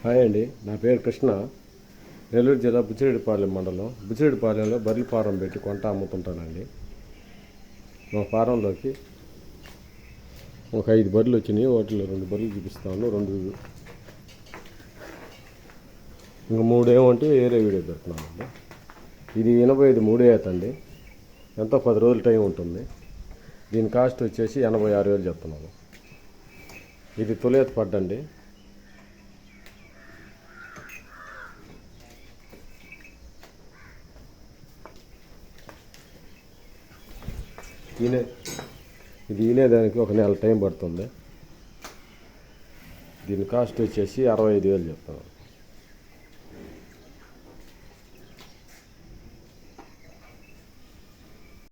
Hi అండి, నా పేరు కృష్ణ. నెల్లూరు జిల్లా బుచ్చిరెడ్డిపాలెం మండలం. బుచ్చిరెడ్డిపాలెంలో బర్రెల ఫారం పెట్టి కొంట అమ్ముతుంటానండి. మా ఫారంలోకి ఒక 5 బర్రెలు వచ్చినాయి. వాటిలో 2 బర్రెలు చూపిస్తాను. ఇంకా 3 ఏమంటే వేరే వీడియో పెడుతున్నానండి. ఇది 85 3 అవుతుంది. ఎంతో 10 రోజులు టైం ఉంటుంది. దీని కాస్ట్ వచ్చేసి 86,000 చెప్తున్నాను. ఇది తొలేత పడ్డండి. ఇది ఈనేదానికి ఒక నెల టైం పడుతుంది. దీని కాస్ట్ వచ్చేసి 65,000 చెప్తాను.